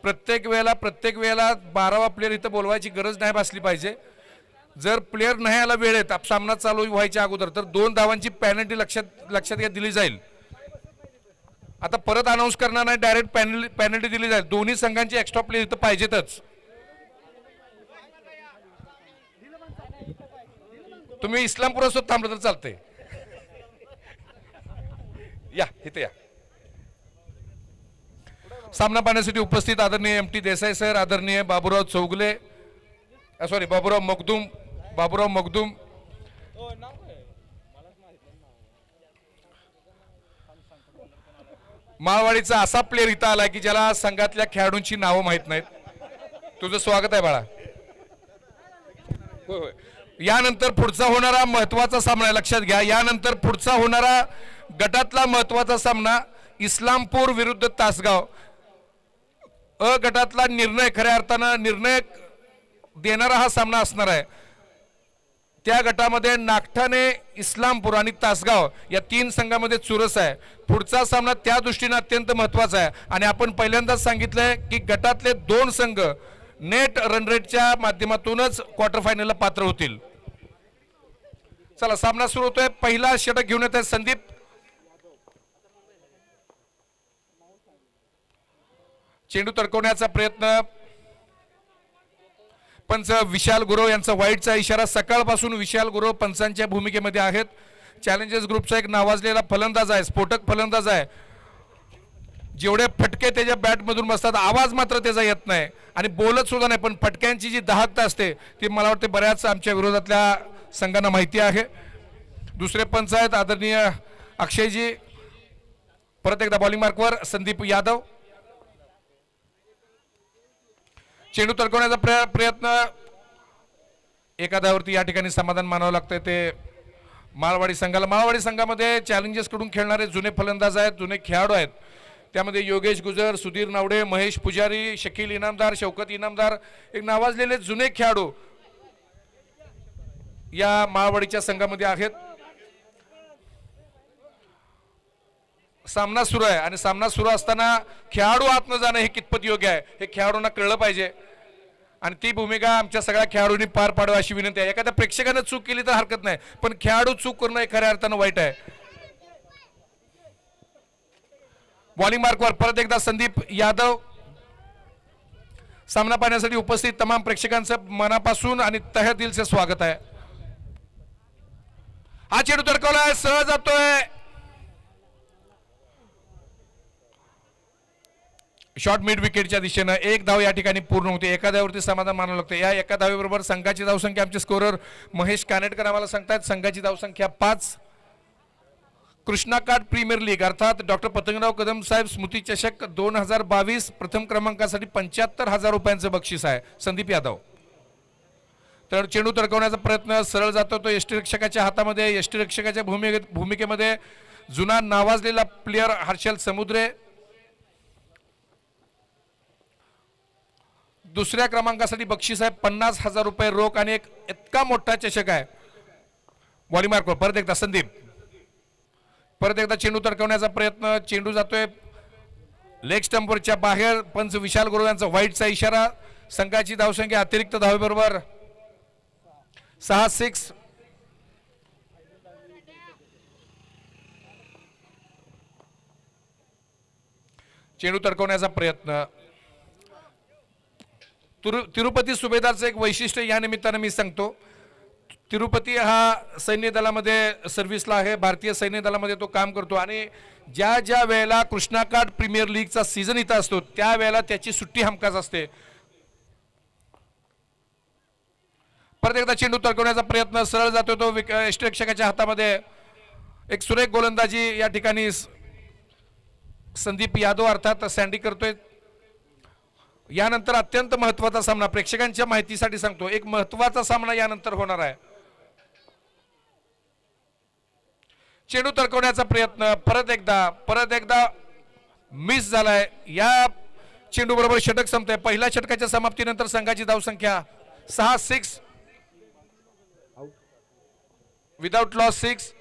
प्रत्येक वेळेला 12वा प्लेयर इथं बोलवायची गरज नाही भासली पाहिजे. जर प्लेयर नाही आला वेळेत सामना चालू व्हायच्या अगोदर तर 2 धावांची पेनल्टी लक्षात घ्या दिली जाईल. आता परत अनाऊन्स करणार नाही, डायरेक्ट पेनल्टी दिली जाईल. दोन्ही संघांची एक्स्ट्रा प्लेयर इथं पाहिजेतच. तुम्ही इस्लामपुरासोबत थांबलं तर चालतंय. या इथे या. सामना पाहण्यासाठी उपस्थित आदरणीय एम टी देसाई सर, आदरणीय बाबूराव चौगले, सॉरी बाबूराव मगदूम, माळवाडीचा असा प्लेयर इथं आला की ज्याला संघातल्या खेळाडूंची नावं माहित नाहीत. तुझं स्वागत आहे बाळा. होय. यानंतर पुढचा होणारा महत्वाचा सामना लक्षात घ्या. यानंतर पुढचा होणारा गटातला महत्वाचा सामना इस्लामपूर विरुद्ध तासगाव. अ गटातला निर्णय, खऱ्या अर्थानं निर्णय देणारा हा सामना असणार आहे. त्या गटामध्ये नागठाणे, इस्लामपूर आणि तासगाव या 3 संघामध्ये चुरस आहे. पुढचा सामना त्या दृष्टीने अत्यंत महत्वाचा आहे आणि आपण पहिल्यांदाच सांगितलंय की गटातले 2 संघ नेट रन रेटच्या माध्यमातूनच क्वार्टर फायनलला पात्र होतील. चला सामना सुरू होतोय. पहिला षटक घेऊन येत आहे संदीप. चेंडू तडकवण्याचा प्रयत्न. पंच विशाल गुरव यांचा वाईटचा इशारा. सकाळपासून विशाल गुरव पंचांच्या भूमिकेमध्ये आहेत. चॅलेंजर्स ग्रुपचा एक नावाजलेला फलंदाज आहे, स्फोटक फलंदाज आहे. जेवढे फटके त्याच्या बॅटमधून बसतात आवाज मात्र त्याचा येत नाही आणि बोलत सुद्धा नाही, पण फटक्यांची जी दाहकता असते ती मला वाटते बऱ्याच आमच्या विरोधातल्या संघांना माहिती आहे. दुसरे पंच आहेत आदरणीय अक्षयजी. परत एकदा बॉलिंग मार्कवर संदीप यादव. चेंडू तडकवण्याचा प्रयत्न. एखाद्यावरती या ठिकाणी समाधान मानावं लागतंय ते माळवाडी संघाला. माळवाडी संघामध्ये चॅलेंजर्स कडून खेळणारे जुने फलंदाज आहेत, जुने खेळाडू आहेत. त्यामध्ये योगेश गुजर, सुधीर नावडे, महेश पुजारी, शकील इनामदार, शौकत इनामदार, एक नावाजलेले जुने खेळाडू या माळवाडीच्या संघामध्ये आहेत. सामना सुरू आहे आणि सामना सुरू असताना खेळाडू आत न जाणं हे कितपत योग्य आहे हे खेळाडूंना कळलं पाहिजे आणि ती भूमिका आमच्या सगळ्या खेळाडूंनी पार पाडावी अशी विनंती आहे. एखाद्या प्रेक्षकाने चूक केली तर हरकत नाही, पण खेळाडू चूक करणं हे खऱ्या अर्थानं वाईट आहे. बॉलिंग मार्कवर परत एकदा संदीप यादव. सामना पाहण्यासाठी उपस्थित तमाम प्रेक्षकांचं मनापासून आणि तहे दिलचे स्वागत आहे. हा चेंडू तडकवलाय, सरळ जातोय. शॉर्ट मिड विकेटच्या दिशेनं 1 धाव या ठिकाणी पूर्ण होते. एका धावेवरती समाधान मानावं लागतं. या एका धावेबरोबर संघाची धावसंख्या आमचे स्कोरर महेश कानेटकर आम्हाला सांगतात संघाची धावसंख्या 5. कृष्णा कार्ड प्रीमियर लीग अर्थात डॉक्टर पतंगराव कदम साहेब स्मृती चषक 2022 प्रथम क्रमांकासाठी 75,000 रुपयांचं बक्षीस आहे. संदीप यादव. तर चेंडू तडकवण्याचा प्रयत्न सरळ जातो तो यष्टीरक्षकाच्या हातामध्ये. यष्टीरक्षकाच्या भूमिकेमध्ये जुना नावाजलेला प्लेयर हर्षल समुद्रे. दुसऱ्या क्रमांकासाठी बक्षीस आहे 50,000 रुपये रोख आणि एक इतका मोठा चषक आहे. बॉलिंग मार्कवर परत एकदा संदीप. परत एकदा चेंडू तडकवण्याचा प्रयत्न. चेंडू जातोय लेग स्टंपवरच्या बाहेर. पंच विशाल गुरव यांचा व्हाईटचा इशारा. संघाची धावसंख्या अतिरिक्त धावेबरोबर 6. चेंडू तडकवण्याचा प्रयत्न. तिरुपती सुभेदारचं एक वैशिष्ट्य या निमित्तानं मी सांगतो. तिरुपती हा सैन्य दलामध्ये सर्व्हिसला आहे. भारतीय सैन्य दलामध्ये तो काम करतो आणि ज्या ज्या वेळेला कृष्णा कार्ड प्रीमियर लीगचा सीझन इथं असतो त्यावेळेला त्याची सुट्टी हमखास असते. परत एकदा चेंडू तडकवण्याचा प्रयत्न सरळ जातो तो यष्टीरक्षकाच्या हातामध्ये. एक सुरेख गोलंदाजी या ठिकाणी संदीप यादव अर्थात सँडी करतोय. यानंतर अत्यंत महत्वाचा सामना प्रेक्षकांच्या माहितीसाठी सांगतो. एक महत्वाचा सामना यानंतर होणार आहे. चेंडू तडकवण्याचा प्रयत्न परत एकदा मिस झालाय. या चेंडू बरोबर षटक संपतंय. पहिल्या षटकाच्या समाप्तीनंतर संघाची धावसंख्या 6. Without loss 6.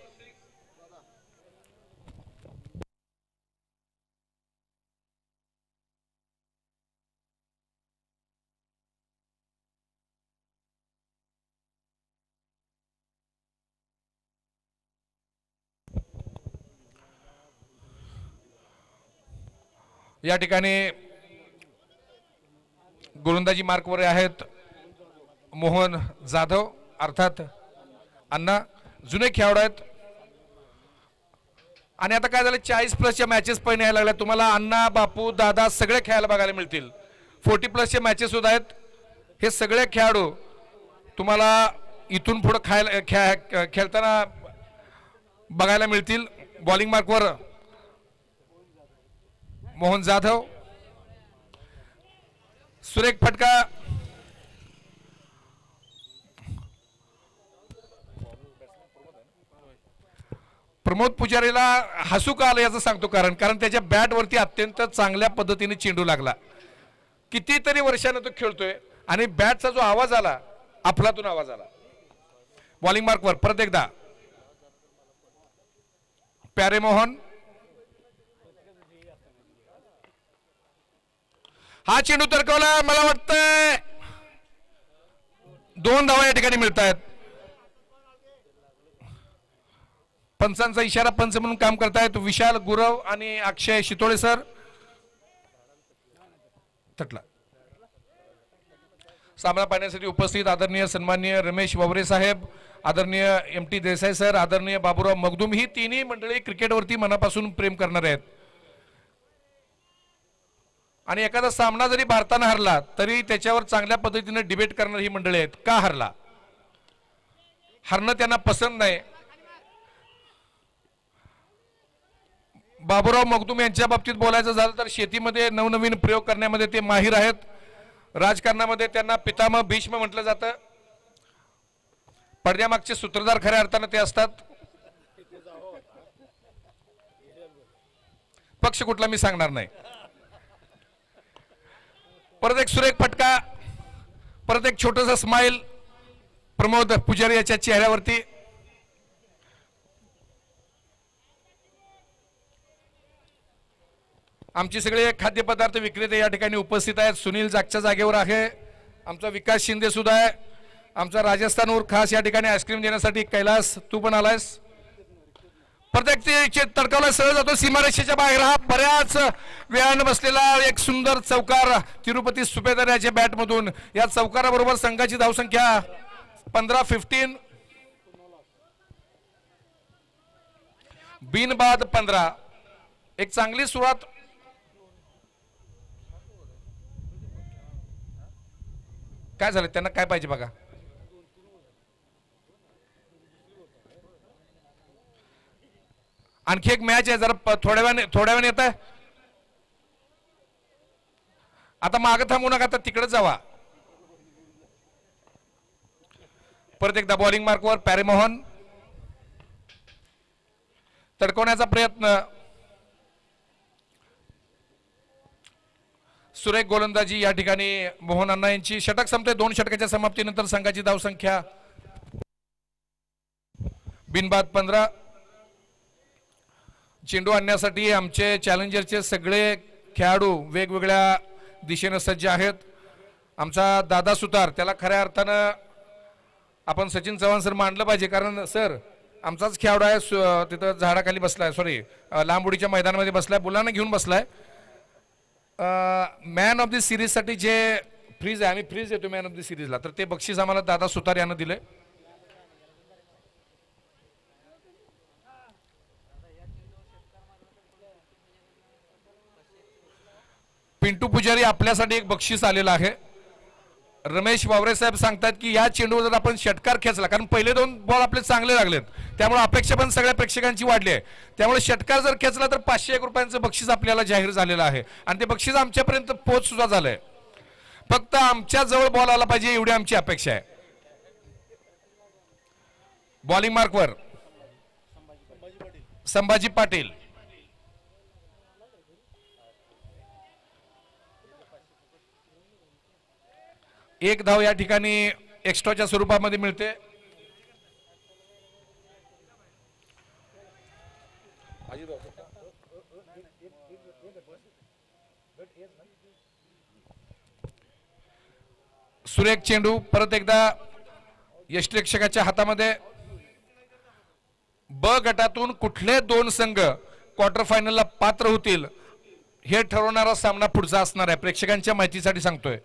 या ठिकाणी गोलंदाजी मार्कवर आहेत मोहन जाधव, अर्थात अण्णा जुने खेळाडू आहेत. आणि आता काय झालं, 40+ मॅचेस पण यायला लागल्या. तुम्हाला अण्णा, बापू, दादा सगळे खेळायला बघायला मिळतील. 40+ मॅचेस सुद्धा आहेत. हे सगळे खेळाडू तुम्हाला इथून पुढे खेळताना बघायला मिळतील. बॉलिंग मार्कवर मोहन जाधव, सुरेख फटका प्रमोद पुजारीला हसू का आलं याचं सांगतो कारण त्याच्या बॅटवरती अत्यंत चांगल्या पद्धतीने चेंडू लागला. कितीतरी वर्षानं तो खेळतोय आणि बॅटचा जो आवाज आला अफलातून आवाज आला. बॉलिंग मार्कवर परत एकदा प्यारे मोहन, हा चेंडू तरकवला. मला वाटतंय 2 धावा या ठिकाणी मिळत आहेत. पंचांचा इशारा पंच म्हणून काम करतायत विशाल गुरव आणि अक्षय शितोळे सर. तटला. सामना पाहण्यासाठी उपस्थित आदरणीय सन्माननीय रमेश वावरे साहेब, आदरणीय MT देसाई सर, आदरणीय बाबूराव मगदूम, ही तिन्ही मंडळी क्रिकेटवरती मनापासून प्रेम करणारे आहेत. आणि एखादा सामना जरी भारतानं हरला तरी त्याच्यावर चांगल्या पद्धतीने डिबेट करणारी ही मंडळी आहेत. का हरला? हरणं त्यांना पसंत नाही. बाबूराव मगदूम यांच्या बाबतीत बोलायचं झालं तर शेतीमध्ये नवनवीन प्रयोग करण्यामध्ये ते माहिर आहेत. राजकारणामध्ये त्यांना पितामह भीष्म म्हटलं जातं. पडद्यामागचे सूत्रधार खऱ्या अर्थानं ते असतात. पक्ष कुठला मी सांगणार नाही. परत एक सुरेख फटका, परत एक छोटंसं स्माइल प्रमोद पुजारी याच्या चेहऱ्यावरती. आमचे सगळे खाद्यपदार्थ विक्रेते या ठिकाणी उपस्थित आहेत. सुनील जागच्या जागेवर आहे. आमचा विकास शिंदे सुद्धा आहे. आमचा राजस्थानवर खास या ठिकाणी आईस्क्रीम देण्यासाठी कैलास तू पण आलायस. प्रत्येक तडकावला सरळ जातो सीमारेषेच्या बाहेर. हा बऱ्याच वेळानं बसलेला एक सुंदर चौकार तिरुपती सुपेदार याच्या बॅटमधून. या चौकाराबरोबर संघाची धावसंख्या 15 बिनबाद 15. एक चांगली सुरुवात. काय झालं, त्यांना काय पाहिजे बघा. आणखी एक मॅच आहे, जरा थोड्या वेळाने येत आहे. आता मागं थांबू नका, आता तिकडे जावा. परत एकदा बॉलिंग मार्कवर प्यारे मोहन, तडकवण्याचा प्रयत्न. सुरेख गोलंदाजी या ठिकाणी मोहन अण्णा यांची. षटक संपते. 2 षटकाच्या समाप्तीनंतर संघाची धावसंख्या बिनबाद 15. चेंडू आणण्यासाठी आमचे चॅलेंजरचे सगळे खेळाडू वेगवेगळ्या दिशेने सज्ज आहेत. आमचा दादा सुतार, त्याला खऱ्या अर्थानं आपण सचिन चव्हाण सर मानलं पाहिजे, कारण सर आमचाच खेळाडू आहे. तिथं झाडाखाली बसलाय, सॉरी लांब उडीच्या मैदानामध्ये बसलाय, मुलांना घेऊन बसलाय. मॅन ऑफ द सिरीज साठी जे फ्रीज आहे, आम्ही फ्रीज देतो मॅन ऑफ द सिरीजला, तर ते बक्षीस आम्हाला दादा सुतार यानं दिले. पिंटू पुजारी, आपल्यासाठी एक बक्षीस आलेलं आहे. रमेश वावरे साहेब सांगतात की या चेंडूवर जर आपण षटकार खेचला, कारण पहिले 2 बॉल आपले चांगले लागलेत, त्यामुळे अपेक्षा पण सगळ्या प्रेक्षकांची वाढली आहे. त्यामुळे षटकार जर खेचला तर 501 रुपयांचं बक्षीस आपल्याला जाहीर झालेलं आहे. आणि ते बक्षीस आमच्यापर्यंत पोहोच सुद्धा झालंय. फक्त आमच्या जवळ बॉल आला पाहिजे एवढी आमची अपेक्षा आहे. बॉलिंग मार्कवर संभाजी पाटील. एक धाव या ठिकाणी एक्स्ट्राच्या स्वरूपामध्ये मिळते. सुरेख चेंडू परत एकदा यष्टिरक्षकाच्या हातामध्ये. ब गटातून कुठले 2 संघ क्वार्टर फायनलला पात्र होतील हे ठरवणारा सामना पुढचा असणार आहे, प्रेक्षकांच्या माहितीसाठी सांगतोय.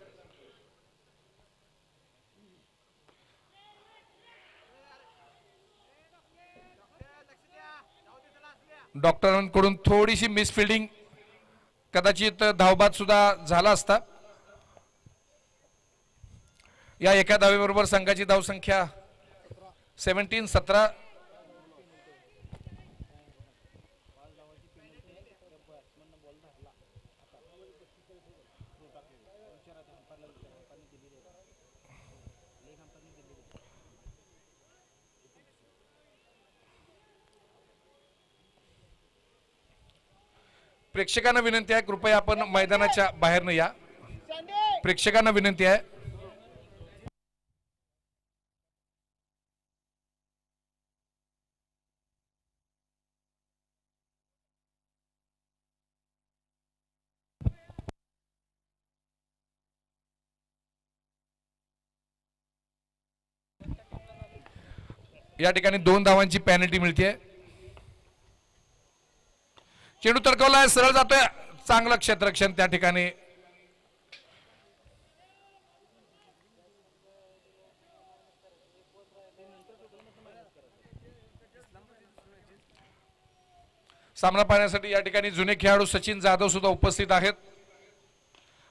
डॉक्टरांकडून थोडीशी मिसफिल्डिंग, कदाचित धावबाद सुद्धा झाला असता. या एका धावेबरोबर संघाची धावसंख्या 17. प्रेक्षकांना विनंती आहे, कृपया आपण मैदानाच्या बाहेर न या. प्रेक्षकांना विनंती आहे. या ठिकाणी 2 धावांची पेनल्टी मिळते. चेंडू तडकवलाय, सरळ जातोय, चांगलं क्षेत्ररक्षण त्या ठिकाणी. सामना पाहण्यासाठी या ठिकाणी जुने खेळाडू सचिन जाधव सुद्धा उपस्थित आहेत.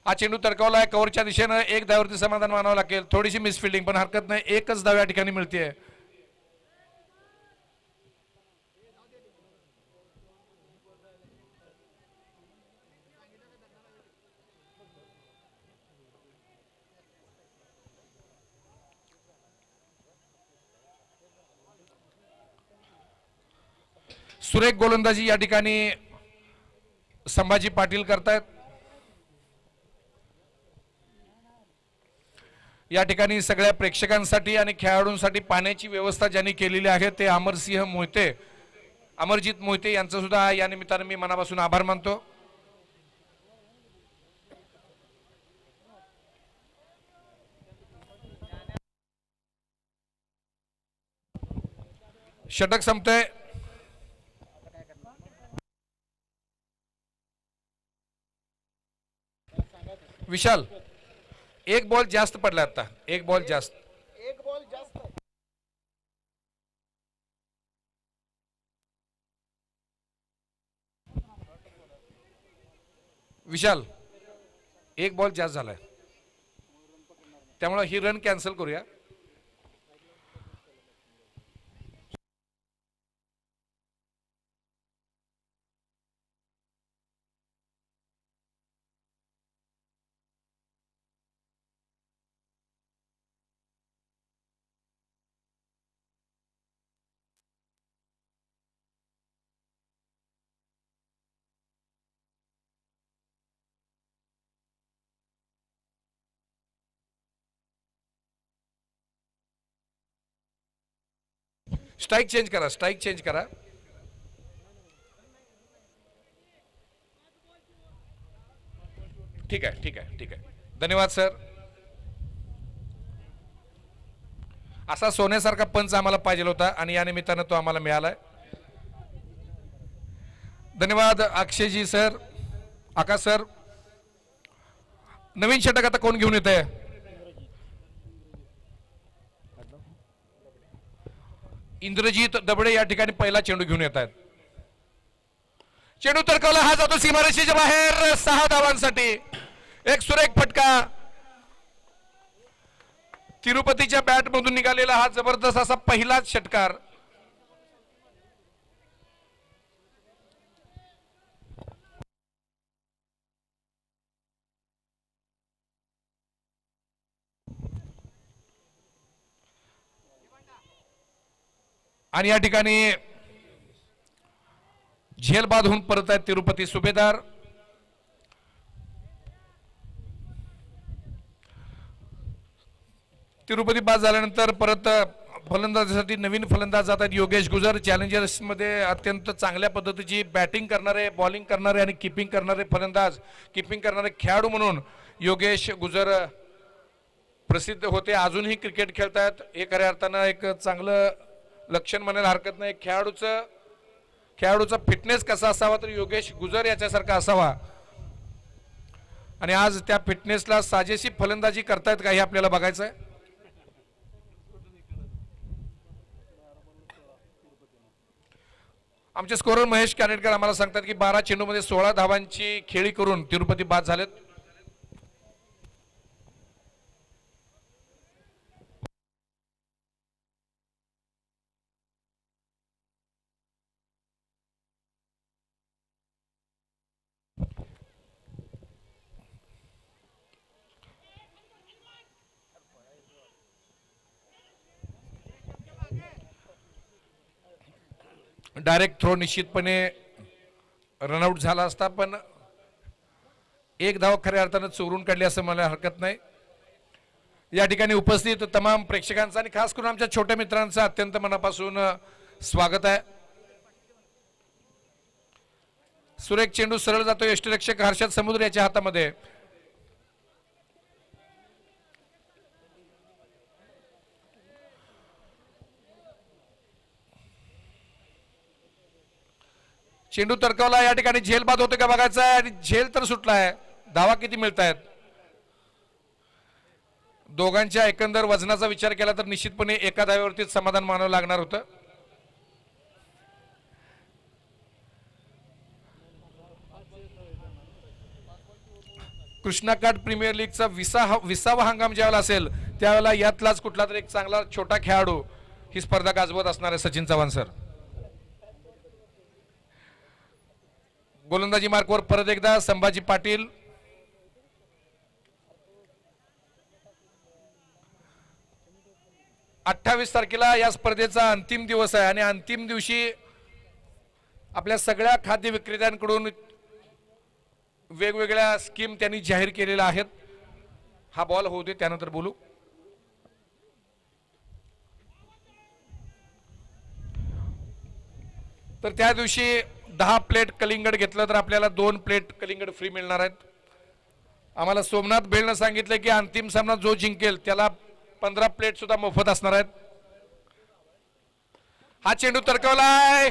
हा चेंडू तडकवलाय कव्हरच्या दिशेनं, 1 धावावरती समाधान मानावं लागेल. थोडीशी मिसफिल्डिंग पण हरकत नाही, 1च धाव या ठिकाणी मिळते. सुरेख गोलंदाजी या ठिकाणी संभाजी पाटील करतायत. या ठिकाणी सगळ्या प्रेक्षकांसाठी आणि खेळाडूंसाठी पाण्याची व्यवस्था ज्यांनी केलेली आहे ते अमरसिंह मोहिते, अमरजीत मोहिते यांचं सुद्धा या निमित्ताने मी मनापासून आभार मानतो. षटक संपतंय. विशाल, 1 बॉल जास्त पडला आता, 1 बॉल जास्त. विशाल, 1 बॉल जास्त झालाय, त्यामुळे ही रन कॅन्सल करूया. स्ट्राइक चेंज करा, स्ट्राइक चेंज करा. ठीक आहे, ठीक आहे, ठीक आहे. धन्यवाद सर. असा सोन्यासारखा पंच आम्हाला पाहिजे होता आणि या निमित्तानं तो आम्हाला मिळालाय. धन्यवाद अक्षयजी सर, आकाश सर. नवीन षटक आता कोण घेऊन येत आहे? इंद्रजीत दबडे या ठिकाणी पहिला चेंडू घेऊन येत आहेत. चेंडू तडकवला, हा जातो सीमारेषेच्या बाहेर. 6 धावांसाठी एक सुरेख फटका. तिरुपतीच्या बॅट मधून निघालेला हा जबरदस्त असा पहिलाच षटकार. आणि या ठिकाणी झेल बाद होऊन परत आहेत तिरुपती सुभेदार. तिरुपती बाद झाल्यानंतर परत फलंदाजीसाठी नवीन फलंदाज जातात योगेश गुजर. चॅलेंजर्स मध्ये अत्यंत चांगल्या पद्धतीची बॅटिंग करणारे, बॉलिंग करणारे आणि किपिंग करणारे फलंदाज, किपिंग करणारे खेळाडू म्हणून योगेश गुजर प्रसिद्ध होते. अजूनही क्रिकेट खेळतात. हे खऱ्या अर्थानं एक चांगलं लक्षण म्हणायला हरकत नाही. खेळाडूचा फिटनेस कसा असावा तर योगेश गुजर याच्यासारखा असावा आणि आज त्या फिटनेसला साजेशी फलंदाजी करतायत का हे आपल्याला बघायचं आहे. आमचे स्कोरर महेश कानेटकर आम्हाला सांगतात की 12 चेंडूमध्ये 16 धावांची खेळी करून तिरुपती बाद झालेत. डायरेक्ट थ्रो निश्चितपणे रनआउट झाला असता, पण एक धाव खऱ्या अर्थानं चोरून काढली असं मला हरकत नाही. या ठिकाणी उपस्थित तमाम प्रेक्षकांचं आणि खास करून आमच्या छोट्या मित्रांचं अत्यंत मनापासून स्वागत आहे. सुरेख चेंडू सरळ जातो यष्टीरक्षक हर्षद समुद्र याच्या हातामध्ये. चेंडू तरकवला, या ठिकाणी झेल बाद होते का बघायचं आहे आणि झेल तर सुटला आहे. धावा किती मिळत आहेत? दोघांच्या एकंदर वजनाचा विचार केला तर निश्चितपणे एका धाव्यावरतीच समाधान मानावं लागणार होतं. कृष्णाकाठ प्रीमियर लीगचा 20वा हंगाम ज्यावेळेला असेल त्यावेळेला यातलाच कुठला तरी एक चांगला छोटा खेळाडू ही स्पर्धा गाजवत असणार आहे. सचिन चव्हाण सर गोलंदाजी मार्कवर परत एकदा संभाजी पाटील. अठ्ठावीस तारखेला या स्पर्धेचा अंतिम दिवस आहे आणि अंतिम दिवशी आपल्या सगळ्या खाद्य विक्रेत्यांकडून वेगवेगळ्या स्कीम त्यांनी जाहीर केलेल्या आहेत. हा बॉल होऊ दे त्यानंतर बोलू. तर त्या दिवशी 10 प्लेट कलिंगड घेतलं तर आपल्याला 2 प्लेट कलिंगड फ्री मिळणार आहेत. आम्हाला सोमनाथ बेलनं सांगितलं की अंतिम सामना जो जिंकेल त्याला 15 प्लेट सुद्धा मोफत असणार आहेत. हा चेंडू तरकवलाय,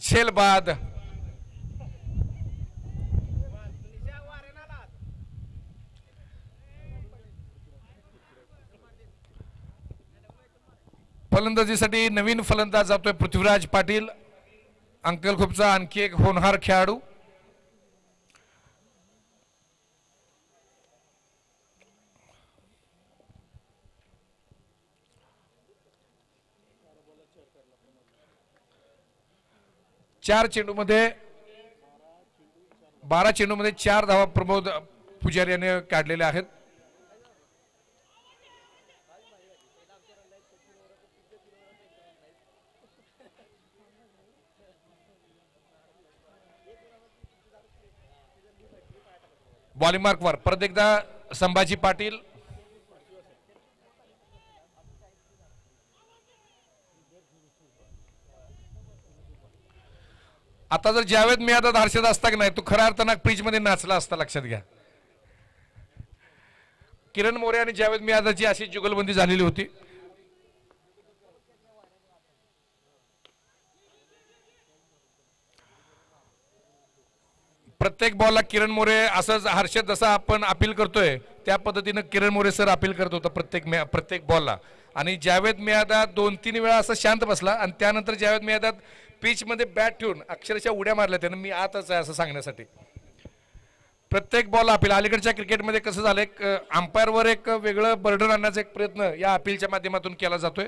झेल बाद. फलंदाजीसाठी नवीन फलंदाज जातोय पृथ्वीराज पाटील, अंकलखोपचा आणखी एक होनहार खेळाडू. चार चेंडूमध्ये 12 चेंडूमध्ये 4 धावा प्रमोद पुजारी याने काढलेल्या आहेत. बॉलिंग मार्कवर परत एकदा संभाजी पाटील. आता जर जावेद मियादाद हर्षद असता की नाही तो खऱ्या अर्थानं पिच मध्ये नाचला असता. लक्षात घ्या, किरण मोरे आणि जावेद मियादादची अशी जुगलबंदी झालेली होती. प्रत्येक बॉलला किरण मोरे असंच हर्षद जसा आपण अपील करतोय त्या पद्धतीनं किरण मोरे सर अपील करत होता प्रत्येक बॉलला. आणि जावेद मियादाद 2-3 वेळा असं शांत बसला आणि त्यानंतर जावेद मियादाद पिच मध्ये बॅट ठेवून अक्षरशः उड्या मारल्या त्यानं, मी आतच आहे असं सांगण्यासाठी. प्रत्येक बॉल अपील. अलीकडच्या क्रिकेटमध्ये कसं झालंय, अंपायरवर एक वेगळं बर्डन आणण्याचा एक प्रयत्न या अपीलच्या माध्यमातून केला जातोय.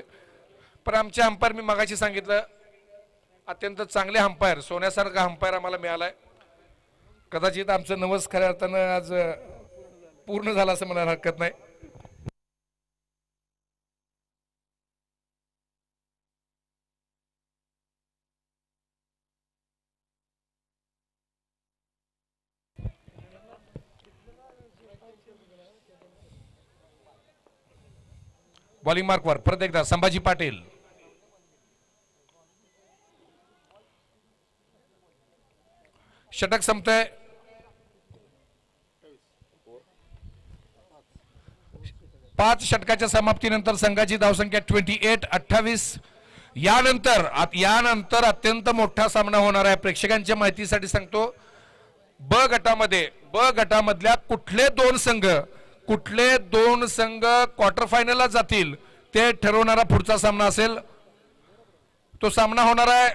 पण आमचे अंपायर, मी मगाशी सांगितलं, अत्यंत चांगले अंपायर, सोन्यासारखा अंपायर आम्हाला मिळालाय. कदाचित आमचं नवस खऱ्या अर्थानं आज पूर्ण झालं असं म्हणायला हरकत नाही. बॉलिंग मार्कवर परत एकदा संभाजी पाटील. षटक संपतंय. 5 षटकाच्या समाप्तीनंतर संघाची धावसंख्या 28-28. यानंतर अत्यंत मोठा सामना होणार आहे. प्रेक्षकांच्या माहितीसाठी सांगतो, ब गटामध्ये ब गटामधल्या कुठले दोन संघ क्वार्टर फायनलला जातील ते ठरवणारा पुढचा सामना असेल. तो सामना होणार आहे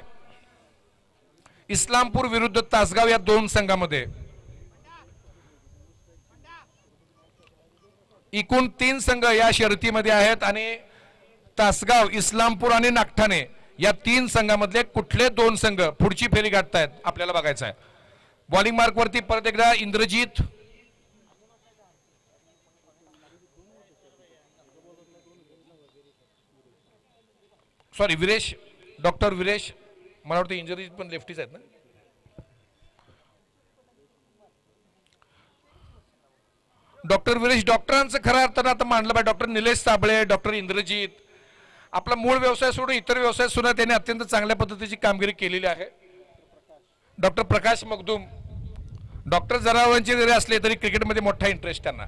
इस्लामपूर विरुद्ध तासगाव या दोन संघामध्ये. एकूण 3 संघ या शर्यतीमध्ये आहेत आणि तासगाव, इस्लामपूर आणि नागठाणे या 3 संघामधले कुठले 2 संघ पुढची फेरी गाठतायत आपल्याला बघायचं आहे. बॉलिंग मार्क वरती परत एकदा इंद्रजीत, सॉरी विरेश, डॉक्टर विरेश, मला वाटतं इंद्रजीत पण लेफ्टीच आहेत ना. डॉक्टर विरेश, डॉक्टरांचं खऱ्या अर्थानं आता मांडलं पाहिजे. डॉक्टर निलेश साबळे, डॉक्टर इंद्रजीत, आपला मूळ व्यवसाय सोडून इतर व्यवसाय सुद्धा त्यांनी अत्यंत चांगल्या पद्धतीची कामगिरी केलेली आहे. डॉक्टर प्रकाश मगदूम, डॉक्टर जनावरांचे जरी असले तरी क्रिकेटमध्ये मोठा इंटरेस्ट त्यांना.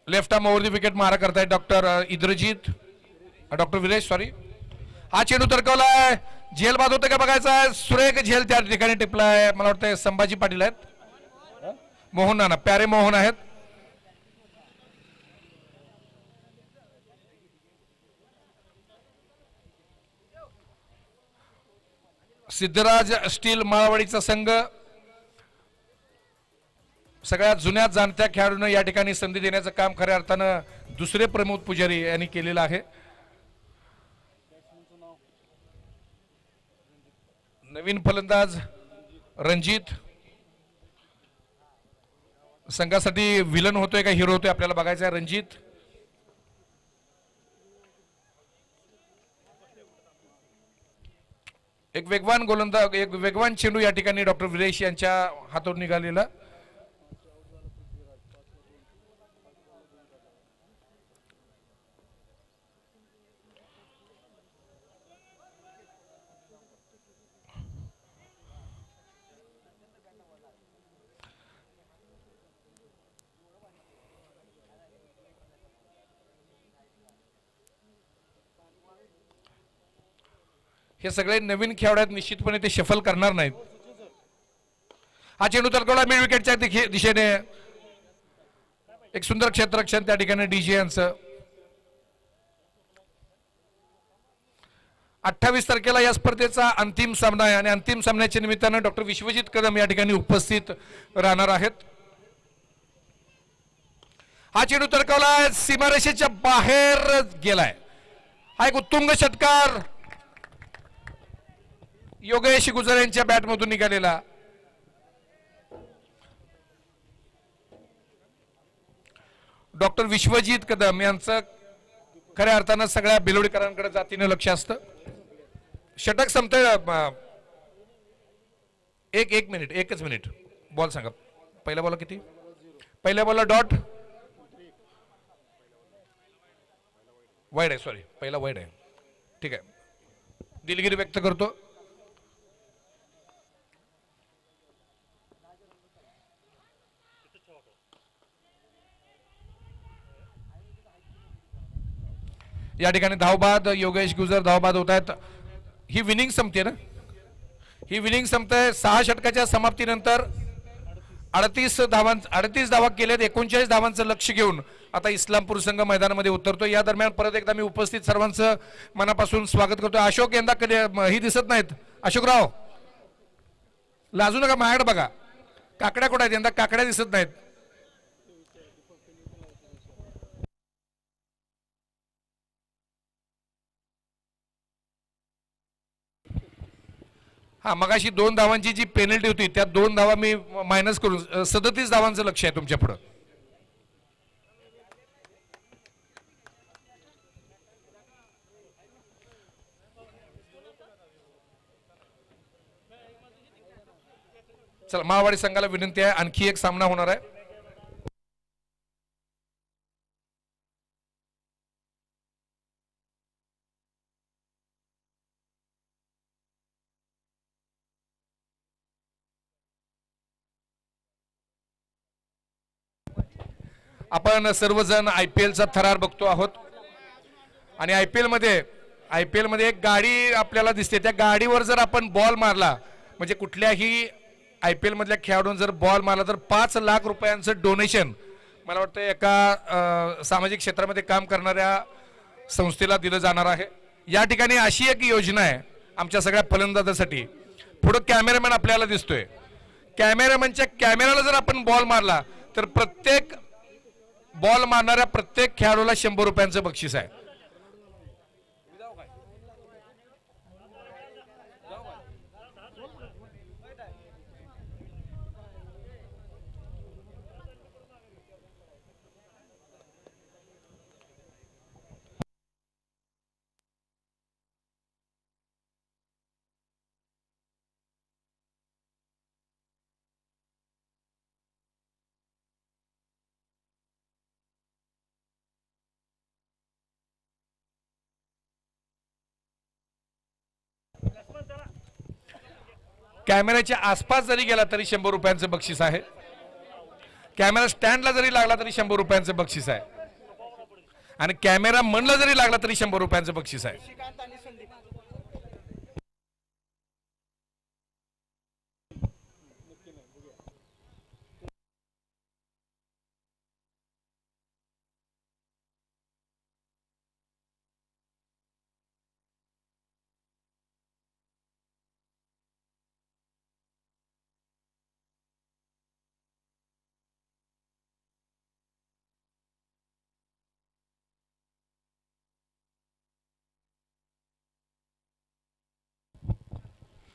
Left arm over the wicket मारा करतायत doctor Indrajit, doctor Viresh sorry. हा चेंडू तरकवलाय, झेल बाद होते का बघायचा आहे. सुरेख झेल त्या ठिकाणी टिपलाय. मला वाटतं संभाजी पाटील आहेत, मोहन नाना, प्यारे मोहन आहेत. सिद्धराज स्टील माळवाडीचा संघ सगळ्यात जुन्या जाणत्या खेळाडूंना या ठिकाणी संधी देण्याचं काम खऱ्या अर्थानं दुसरे प्रमोद पुजारी यांनी केलेलं आहे. नवीन फलंदाज रणजित संघासाठी विलन होतोय का हिरो होतोय आपल्याला बघायचं आहे. रणजित एक वेगवान गोलंदाज, एक वेगवान चेंडू या ठिकाणी डॉक्टर विरेश यांच्या हातून निघालेला. हे सगळे नवीन खेळाडू आहेत, निश्चितपणे ते शफल करणार नाहीत. हा चेंडू तरकवला मिड विकेटच्या दिशेने. एक सुंदर क्षेत्ररक्षण त्या ठिकाणी डीजे यांचं. 28 तारखेला या स्पर्धेचा अंतिम सामना आहे आणि अंतिम सामन्याच्या निमित्तानं डॉक्टर विश्वजित कदम या ठिकाणी उपस्थित राहणार आहेत. हा चेंडू तरकवलाय, सीमारेषेच्या बाहेर गेलाय. हा एक उत्तुंग षटकार योगेश गुजर यांच्या बॅटमधून निघालेला. डॉक्टर विश्वजित कदम यांचं खऱ्या अर्थानं सगळ्या बिलोडीकरांकडे जातीनं लक्ष असतं. षटक संपतंय. एक मिनिट, एकच मिनिट. बॉल सांगा. पहिला बॉल किती? पहिल्या बॉलला डॉट, वाईड आहे, सॉरी पहिला वाईड आहे. ठीक आहे, दिलगिरी व्यक्त करतो. या ठिकाणी धावबाद, योगेश गुजर धावबाद होत आहेत. ही विनिंग संपते ना, ही विनिंग संपते. 6 षटकाच्या समाप्तीनंतर 38 धावा केल्यात. 39 धावांचं लक्ष घेऊन आता इस्लामपूर संघ मैदानामध्ये उतरतो. या दरम्यान परत एकदा मी उपस्थित सर्वांचं मनापासून स्वागत करतो. अशोक यंदा कधी ही दिसत नाहीत. अशोकराव लाजू नका, माझ्याकडे बघा. काकड्या कुठे आहेत? यंदा काकड्या दिसत नाहीत. हा, मगाशी 2 धावांची जी पेनल्टी होती त्या 2 धावा मी मायनस करून 37 धावांचं लक्ष आहे तुमच्या पुढे. चला, माळवाडी संघाला विनंती आहे, आणखी एक सामना होणार आहे. आपण सर्वजण IPLचा थरार बघतो आहोत आणि IPL मध्ये एक गाडी आपल्याला दिसते. त्या गाडीवर जर आपण बॉल मारला म्हणजे कुठल्याही IPL मधल्या खेळाडून जर बॉल मारला तर 5 लाख रुपयांचं डोनेशन मला वाटतं एका सामाजिक क्षेत्रामध्ये काम करणाऱ्या संस्थेला दिलं जाणार आहे. या ठिकाणी अशी एक योजना आहे आमच्या सगळ्या फलंदाजांसाठी. पुढे कॅमेरामॅन आपल्याला दिसतोय. कॅमेरामॅनच्या कॅमेराला जर आपण बॉल मारला तर प्रत्येक बॉल मारणाऱ्या प्रत्येक खेळाडूला 100 रुपयांचं बक्षीस आहे. कॅमेऱ्याच्या आसपास जरी गेला तरी 100 रुपयांचं बक्षीस आहे. कॅमेरा स्टँडला जरी लागला तरी 100 रुपयांचं बक्षीस आहे आणि कॅमेरा मनला जरी लागला तरी 100 रुपयांचं बक्षीस आहे.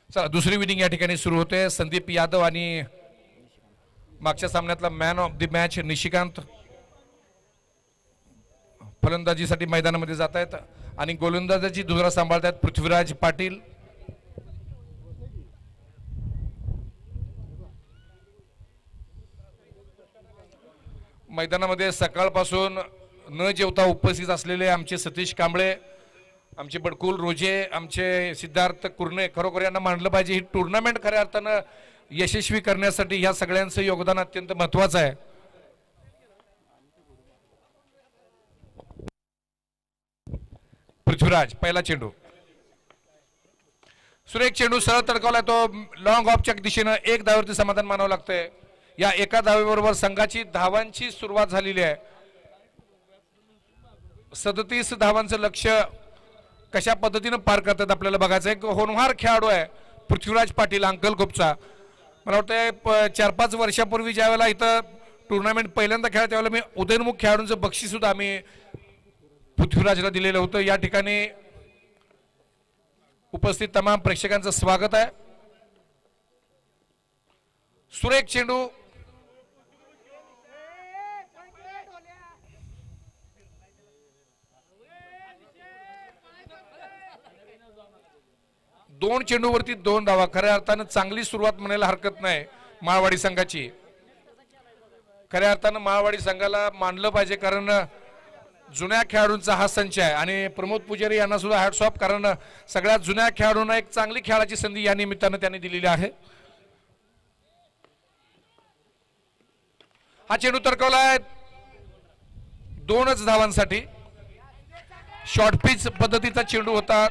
चला दुसरी विनिंग या ठिकाणी सुरू होते. संदीप यादव आणि मागच्या सामन्यातला man of the match Nishikant फलंदाजीसाठी मैदानामध्ये जात आहेत आणि गोलंदाजाची धुरा सांभाळतात पृथ्वीराज पाटील. मैदानामध्ये सकाळपासून न जेवता उपस्थित असलेले आमचे सतीश कांबळे, आमचे बडकुल रोजे, आमचे सिद्धार्थ कुर्णे, खरोखर यांना मानलं पाहिजे. ही टुर्नामेंट खऱ्या अर्थानं यशस्वी करण्यासाठी ह्या सगळ्यांचं योगदान अत्यंत महत्वाचं आहे. पृथ्वीराज पहिला चेंडू, सुरेख चेंडू सरळ तडकावला. तो लॉंग ऑफच्या दिशेनं 1 धावेवरती समाधान मानावं लागतंय. या एका धावेबरोबर संघाची धावांची सुरुवात झालेली आहे. 37 धावांचं लक्ष्य कशा पद्धतीनं पार करतात आपल्याला बघायचं. एक होनहार खेळाडू आहे पृथ्वीराज पाटील अंकलकोपचा. मला वाटतं 4-5 वर्षापूर्वी ज्या वेळेला इथं टुर्नामेंट पहिल्यांदा खेळला त्यावेळेला मी उदयनमुख खेळाडूंचं बक्षीस सुद्धा आम्ही पृथ्वीराजला दिलेलं होतं. या ठिकाणी उपस्थित तमाम प्रेक्षकांचं स्वागत आहे. सुरेख चेंडू, दोन चेंडूवरती 2 धावा. खऱ्या अर्थानं चांगली सुरुवात म्हणायला हरकत नाही माळवाडी संघाची. खऱ्या अर्थानं माळवाडी संघाला मानलं पाहिजे कारण जुन्या खेळाडूंचा हा संच आहे आणि प्रमोद पुजारी यांना सुद्धा हॅट्स ऑफ कारण सगळ्यात जुन्या खेळाडूंना एक चांगली खेळाची संधी या निमित्तानं त्यांनी दिलेली आहे. हा चेंडू तरकवलाय 2च धावांसाठी. शॉर्ट पिच पद्धतीचा चेंडू होता.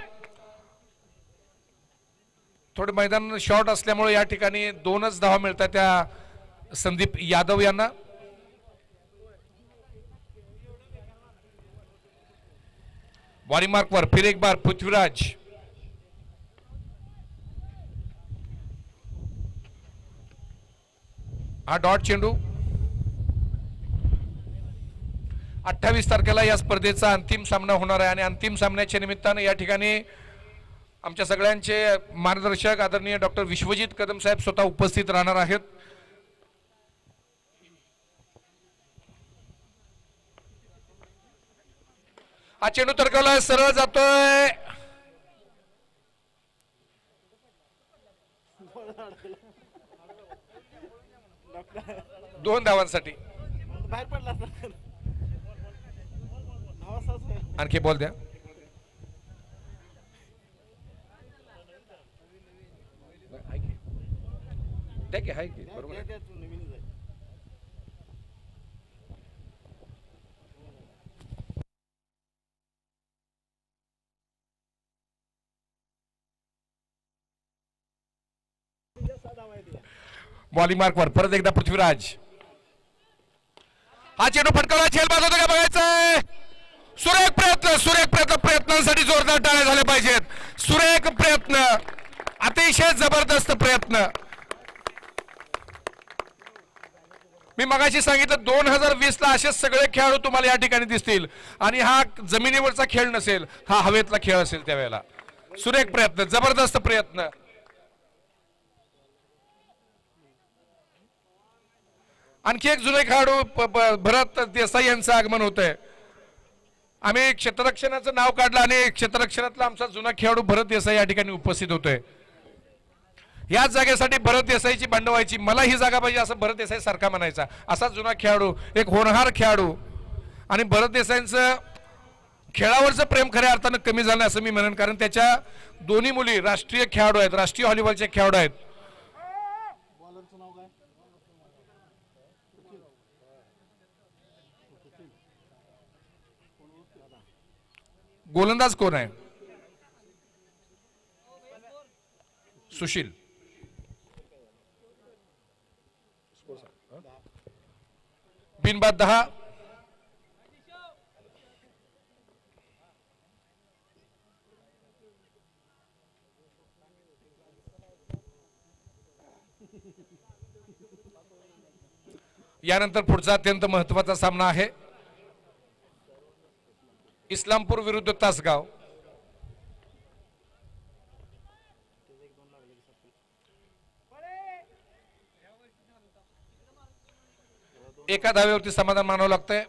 थोडे मैदान शॉर्ट असल्यामुळे या ठिकाणी 2च धावा मिळतात त्या संदीप यादव यांना. वारी मार्कवर फिर एक बार पृथ्वीराज. हा डॉट चेंडू. 28 तारखेला या स्पर्धेचा अंतिम सामना होणार आहे आणि अंतिम सामन्याच्या निमित्तानं या ठिकाणी आमच्या सगळ्यांचे मार्गदर्शक आदरणीय डॉक्टर विश्वजित कदम साहेब स्वतः उपस्थित राहणार आहेत. हा चेंडू तरकवलाय, सरळ जातोय. दोन धावांसाठी आणखी बॉल द्या. बॉलिंग मार्कवर परत एकदा पृथ्वीराज. हा चेंडू फटकावला, झेल बाद होतो का बघायचंय. सुरेख प्रयत्न, सुरेख प्रयत्न, प्रयत्नांसाठी जोरदार टाळ्या झाल्या पाहिजेत. सुरेख प्रयत्न, अतिशय जबरदस्त प्रयत्न. मी मगाशी सांगितलं 2020 ला असेच सगळे खेळाडू तुम्हाला या ठिकाणी दिसतील आणि हा जमिनीवरचा खेळ नसेल, हा हवेतला खेळ असेल त्यावेळेला. सुरेख प्रयत्न, जबरदस्त प्रयत्न. आणखी एक जुने खेळाडू भरत देसाई यांचं आगमन होत आहे. आम्ही क्षेत्ररक्षणाचं नाव काढलं आणि क्षेत्ररक्षणातला आमचा जुना खेळाडू भरत देसाई या ठिकाणी उपस्थित होतोय. याच जागेसाठी भरत देसाईची भांडण व्हायची, मला ही जागा पाहिजे असं भरत देसाई सारखा म्हणायचा. असा जुना खेळाडू, एक होणहार खेळाडू. आणि भरत देसाईंचं खेळावरचं प्रेम खऱ्या अर्थानं कमी झालं असं मी म्हणेन, कारण त्याच्या दोन्ही मुली राष्ट्रीय खेळाडू आहेत, राष्ट्रीय व्हॉलीबॉलचे खेळाडू आहेत. गोलंदाज कोण आहे? सुशील. बिनबाद 10. यानंतर पुढचा अत्यंत महत्वाचा सामना आहे इस्लामपूर विरुद्ध तासगाव. एका धावेवरती समाधान मानावं लागतंय.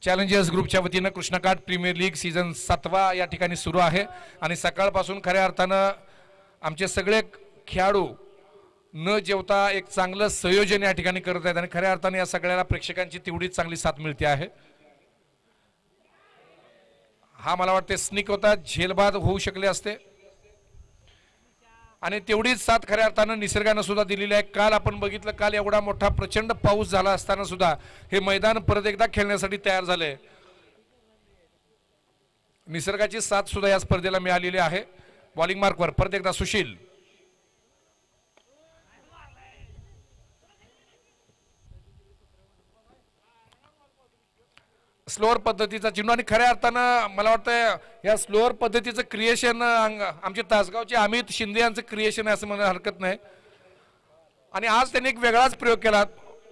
चॅलेंजर्स ग्रुपच्या वतीनं कृष्णकाठ प्रीमियर लीग सीझन 7 या ठिकाणी सुरू आहे आणि सकाळपासून खऱ्या अर्थानं आमचे सगळे खेळाडू न जेवता एक चांगलं संयोजन या ठिकाणी करत आहेत आणि खऱ्या अर्थाने या सगळ्याला प्रेक्षकांची तेवढीच चांगली साथ मिळते आहे. हा मला वाटते स्निक होता, झेलबाद होऊ शकले असते आणि तेवढीच साथ खऱ्या अर्थानं निसर्गानं सुद्धा दिलेली आहे. काल आपण बघितलं, काल एवढा मोठा प्रचंड पाऊस झाला असताना सुद्धा हे मैदान परत एकदा खेळण्यासाठी तयार झाले. निसर्गाची साथ सुद्धा या स्पर्धेला मिळालेली आहे. बॉलिंग मार्कवर परत एकदा सुशील. स्लोअर पद्धतीचा चेंडू आणि खऱ्या अर्थानं मला वाटतं या स्लोअर पद्धतीचं क्रिएशन आमचे तासगावचे अमित शिंदे यांचं क्रिएशन आहे असं म्हणायला हरकत नाही. आणि आज त्यांनी एक वेगळाच प्रयोग केला.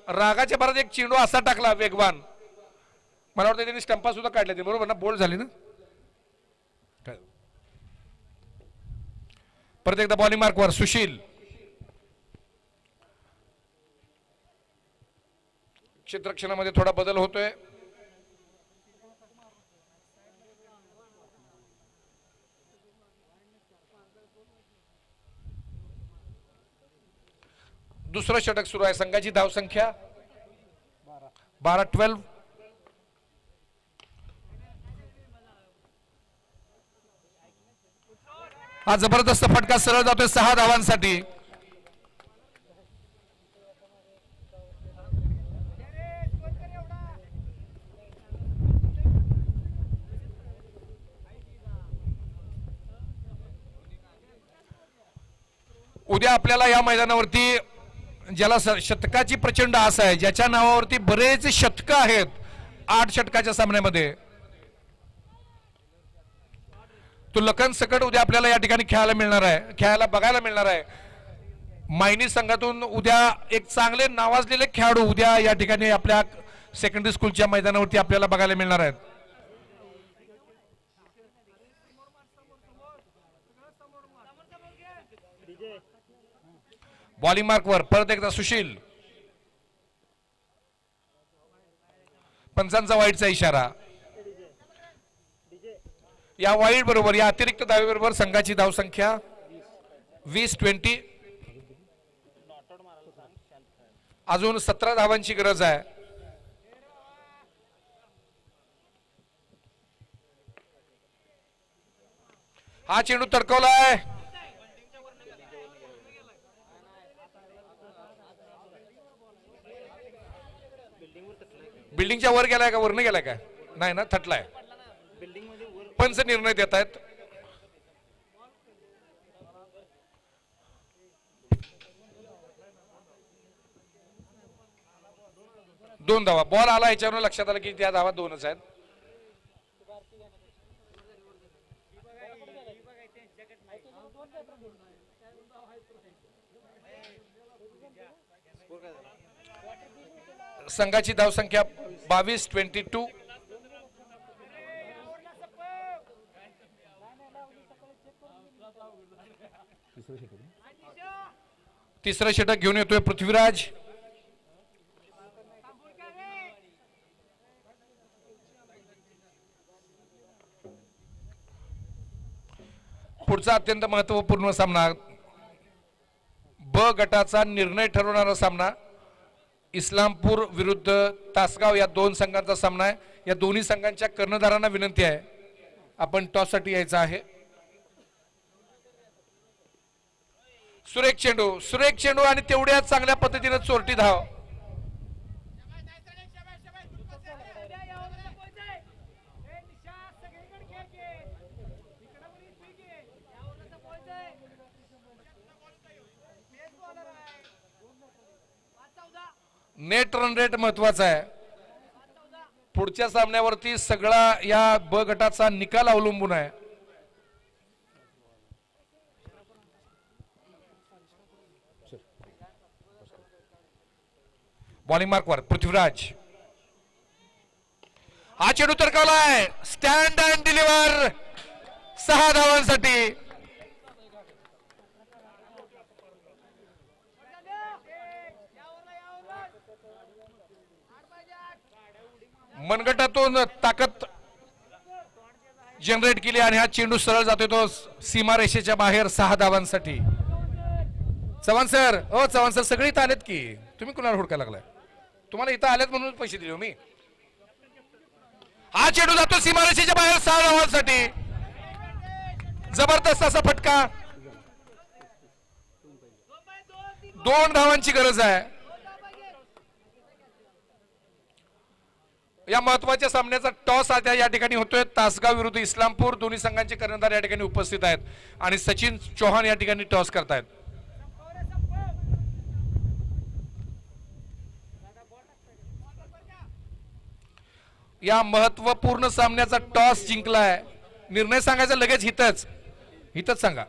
रागाच्या भरात एक चेंडू असा टाकला वेगवान, मला वाटतं त्यांनी स्टंपा सुद्धा काढल्या ते, बरोबर ना? बोल्ड झाली ना. परत एकदा बॉलिंग मार्कवर सुशील. क्षेत्ररक्षणामध्ये थोडा बदल होतोय. दुसरं षटक सुरू आहे. संघाची धावसंख्या 12. हा जबरदस्त फटका सरळ जातोय 6 धावांसाठी. उद्या आपल्याला या मैदानावरती ज्याला शतकाची प्रचंड आस आहे, ज्याच्या नावावरती बरेच शतक आहेत 8 षटकाच्या सामन्यामध्ये, तो लखन सकट उद्या आपल्याला या ठिकाणी खेळायला मिळणार आहे, खेळायला बघायला मिळणार आहे. मायनी संघातून उद्या एक चांगले नावाजलेले खेळाडू उद्या या ठिकाणी आपल्या सेकंडरी स्कूलच्या मैदानावरती आपल्याला बघायला मिळणार आहेत. बॉलिंग मार्कवर परत एकदा सुशील. पंचांचा वाईडचा इशारा. या वाईड बरोबर, या अतिरिक्त धावेबरोबर संघाची धावसंख्या 20. अजून 17 धावांची गरज आहे. हा चेंडू तडकवलाय. बिल्डिंगच्या वर गेलाय का वरनं गेलाय काय नाही ना थटलाय पंच निर्णय देत आहेत दोन धावा बॉल आला याच्यावर लक्षात आलं की त्या धावा दोनच आहेत संघाची धावसंख्या 22-22 तिसरं षटक घेऊन येतोय पृथ्वीराज पुढचा अत्यंत महत्वपूर्ण सामना ब गटाचा निर्णय ठरवणारा सामना इस्लामपूर विरुद्ध तासगाव या दोन संघांचा सामना आहे या दोन्ही संघांच्या कर्णधारांना विनंती आहे आपण टॉस साठी यायचं आहे सुरेख चेंडू आणि तेवढ्याच चांगल्या पद्धतीने चोरटी धाव नेट रन रेट महत्वाचा आहे पुढच्या सामन्यावरती सगळा या ब गटाचा निकाल अवलंबून आहे बॉलिंग मार्कवर पृथ्वीराज हा चेंडू तरकावलाय स्टँड अँड डिलिव्हर 6 धावांसाठी मनगटातून ताकद जनरेट केली आणि हा चेंडू सरळ जातोय तो सीमारेषेच्या बाहेर 6 धावांसाठी चव्हाण सर सगळे इथं आलेत की तुम्ही कुणाला हुडकायला लागलाय तुम्हाला इथं आलेत म्हणून पैसे दिले मी हा चेंडू जातो सीमारेषेच्या बाहेर 6 धावांसाठी जबरदस्त असा फटका 2 धावांची गरज आहे या महत्वाच्या सामन्याचा टॉस आता या ठिकाणी होतोय तासगाव विरुद्ध इस्लामपूर दोन्ही संघांचे कर्णधार या ठिकाणी उपस्थित आहेत आणि सचिन चौहान या ठिकाणी टॉस करतायत या महत्वपूर्ण सामन्याचा टॉस जिंकलाय निर्णय सांगायचा लगेच हितच सांगा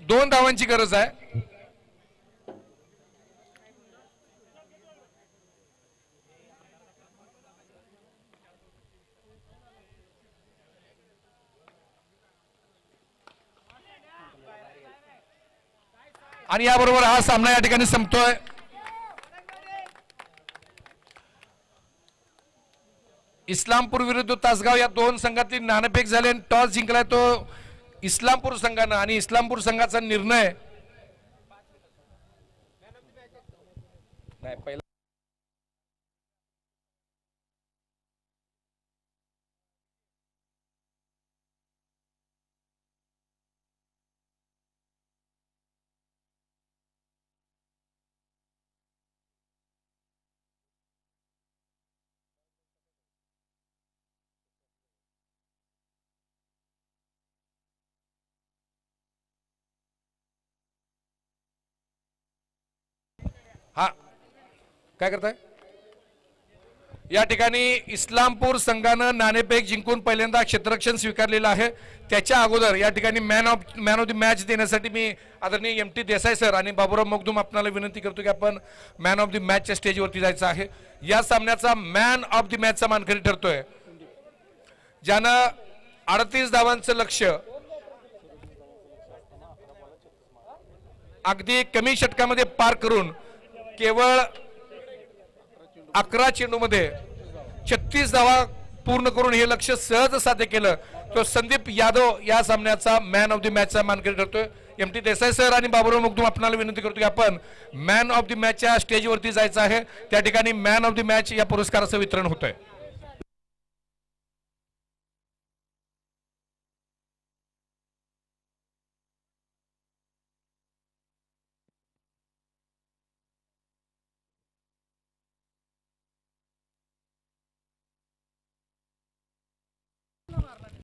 दोन धावांची गरज आहे आणि याबरोबर हा सामना या ठिकाणी संपतोय इस्लामपूर विरुद्ध तासगाव या दोन संघातली नाणेफेक झाली आणि टॉस जिंकलाय तो इस्लामपूर संघानं आणि इस्लामपूर संघाचा निर्णय नाही पहिला हा काय करताय या ठिकाणी इस्लामपूर संघानं नाणेफेक जिंकून पहिल्यांदा क्षेत्ररक्षण स्वीकारलेलं आहे त्याच्या अगोदर या ठिकाणी मॅन ऑफ द मॅच देण्यासाठी मी आदरणीय एम.टी. देसाई सर आणि बाबूराव मगदूम आपल्याला विनंती करतो की आपण मॅन ऑफ द मॅचच्या स्टेजवरती जायचं आहे या सामन्याचा मॅन ऑफ द मॅचचा मानकरी ठरतोय ज्यानं 38 धावांचं लक्ष्य अगदी कमी षटकामध्ये पार करून केवळ 11 चेंडूमध्ये 36 धावा पूर्ण करून हे लक्ष्य सहज साध्य केलं तो संदीप यादव या सामन्याचा मॅन ऑफ द मॅचचा मानकरी ठरतोय एम टी देसाई सर आणि बाबुराव मुगदूम आपणाला विनंती करतो की आपण मॅन ऑफ द मॅचच्या स्टेजवरती जायचं आहे. त्या ठिकाणी मॅन ऑफ द मॅच या पुरस्काराचं वितरण होतंय.